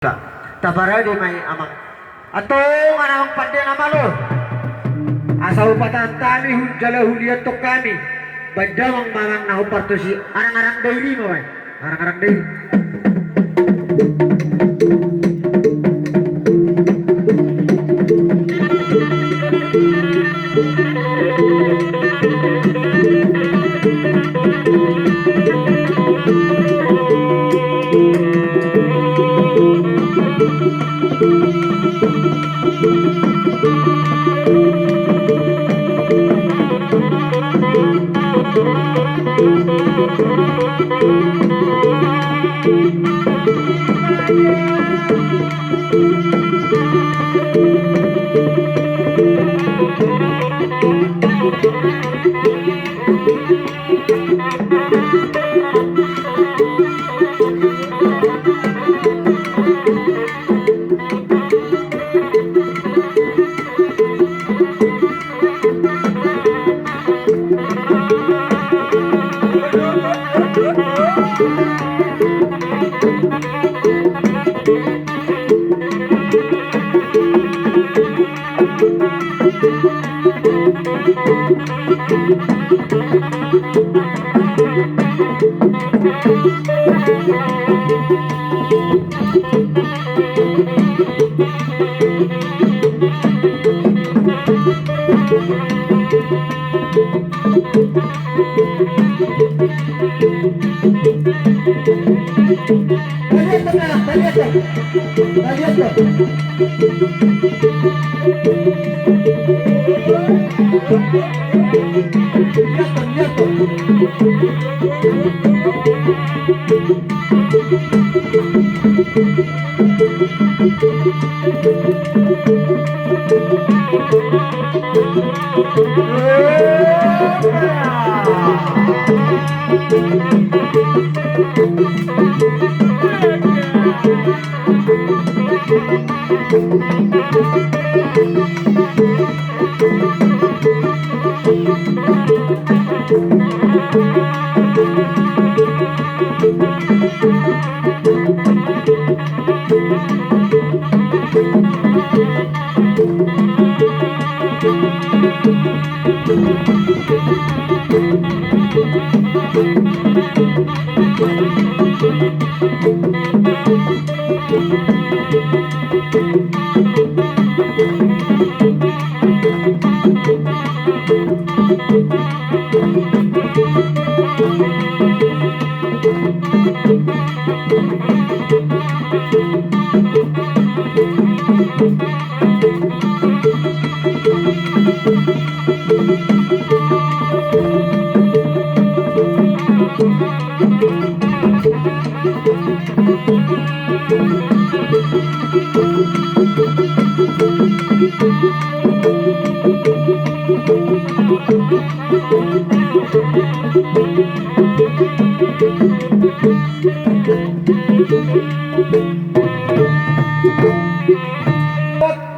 Tabara di may amang atong anang pandai nama lo asa upatan tami jala huliat to kami badamang mangang nahupar to si arang-arang daily mo bay arang-arang daily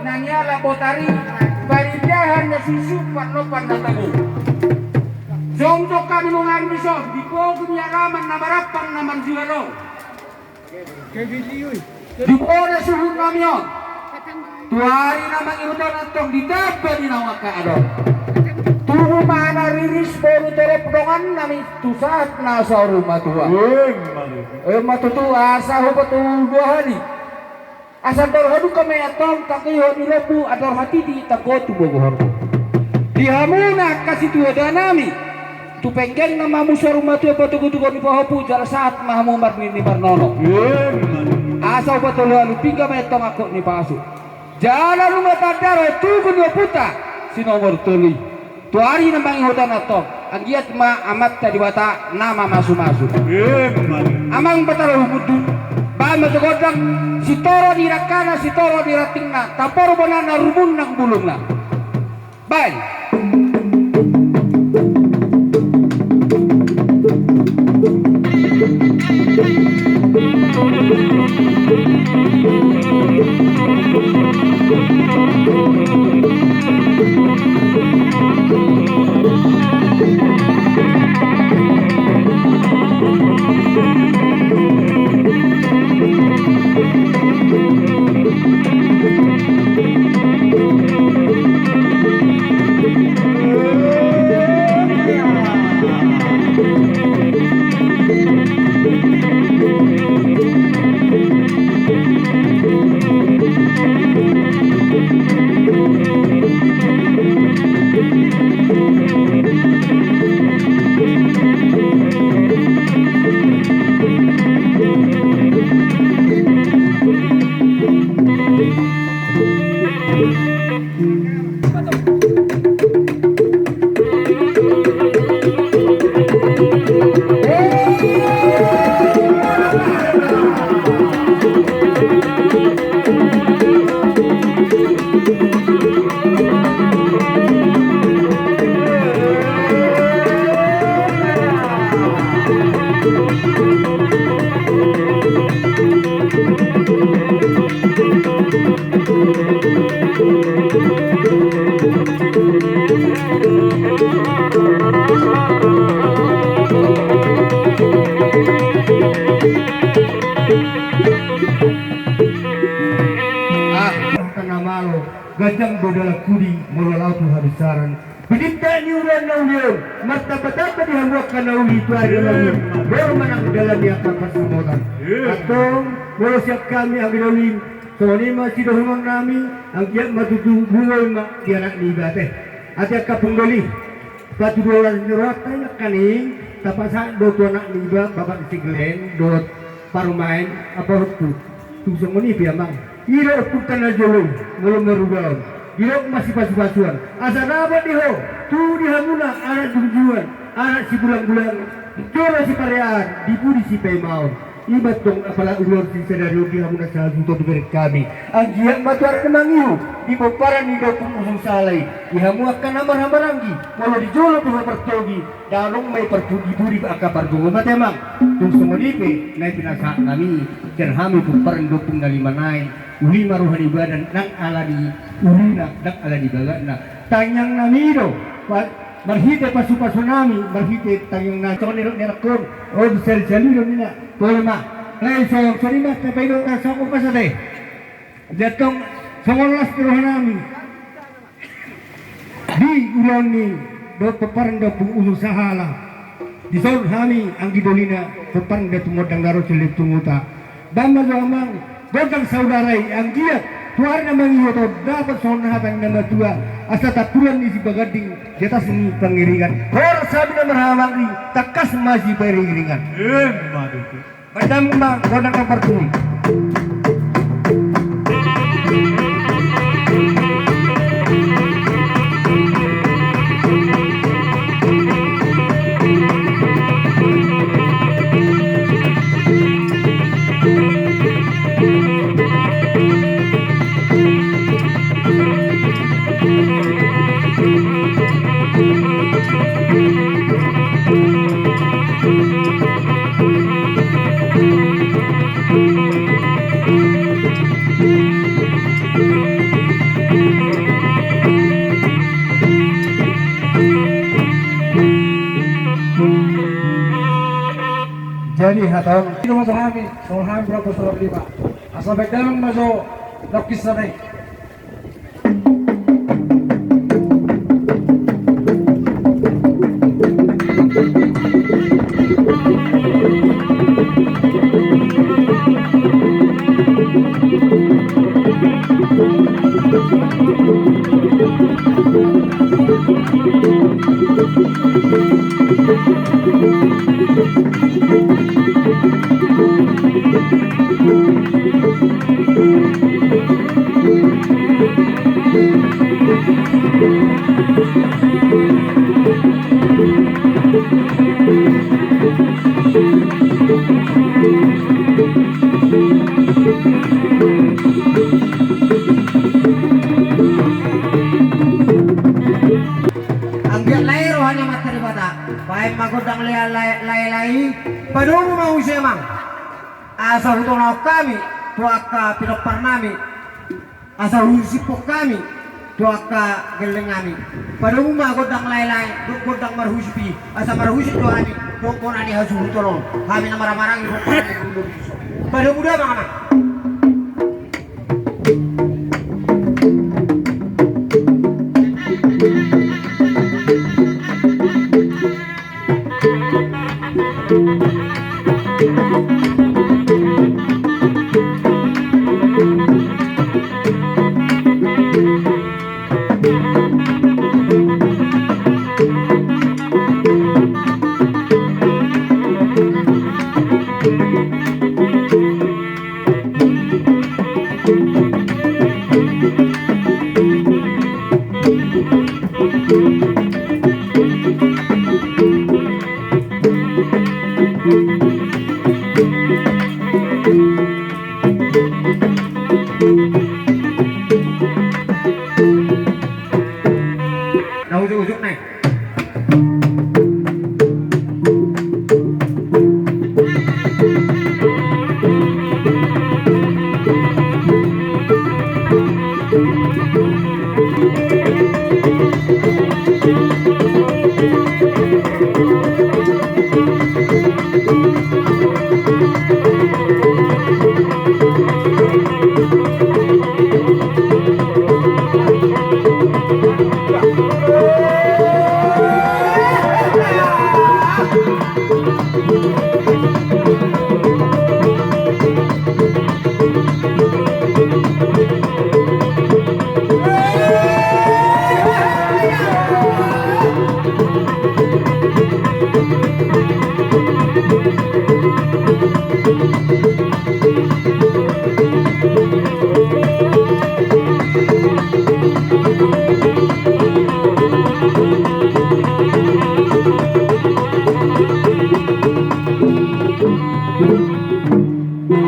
nanyala botari parindahan na sisupat lopan na tago zontok kami nungan miso di ko kunyaraman na marapang naman sigaro di ko na suhun kami yun tuwari na mangirutan atong ditapa di nawa ka adon tuho mana riris poro terep dongan nami tusat na sa rumah tua matutua sa hupatul dua hari asal dorhadu kami atong takiho nilobu ador hati di takotu bogohor dihamuna kasih tua danami tu penggeng nama musa rumah tua patugu-tugu ni pahopu jala saat mahamu marni ni marnono asal betul lalu pingga metong aku ni pasu jala rumah tadaro tugu ni puta si nomor tuli tu hari nambangi hutan atong anggiat ma amat tadi wata nama masu-masu amang pataro mudu bama tegodang si toro di rakana si toro di ratingna taporo bonana rumun nang bulungna bye Gajang bodala kudi molalau tu habisaran. Bidita ni uran naulion, martabat-tabat dihambuakan nauli itu adalah baru menang dalam yang kapal semotan. Atau walau siap kami ambil nauli, soalnya masih dahulu nami, ang kiat matutu buwal mak tianak ni bateh. Ati akak penggoli, batu dolar nyerot tanya kaning, tapak saat do tu anak ni bapak disiglen, do paru main apa itu, tu semua ni piamang. Iro putan aja lo, belum merubah. Iro masih pasu-pasuan. Asa dapat diho, tu dihamuna anak tujuan, anak si bulan-bulan, jora si parean, dipuri si pemau. Ibat dong apalah ulur si sedario dihamuna salah juta diberi kami. Anjian matuar kemangiu, di peparan di dokung usul salai. Dihamuakan hamar-hamar anggi, walau dijolo tuh pertogi, dalong may perpudi-pudi akapar gungumat emang. Tung semua dipe, naik pinasa kami, cerhami peparan dokung dari manai. Uli maruhani badan nang ala di ulina nang ala di bagana tanyang namido marhite pasu-pasu nami marhite tanyang na tonero nerakon o sel jaliro nina kolma lai sayang sarima tapaido ka sa ko pasate jatong songolas teruh nami di ulang ni do peparang do usahala di saur kami ang gidolina peparang do tumodang daro celik tumuta bamba do amang godang saudarai ang giat tuar namang iyo to dapat sonahatan nama tua asa tapuran isi bagading jata seni pengiringan hor sabi na marhamang takas masih pengiringan padam ma godang kapartuni Jadi hatang itu masuk kami, soal kami berapa surat lima. Asal baik dalam masuk lokis sana. Magodang lay padung mau semang asal hutono kami tuaka pinopar nami asal husipok kami tuaka gelengami padung magodang lay godang marhuspi asal marhusip tuani dokon ani hasu hutono kami na marang-marang padung muda mga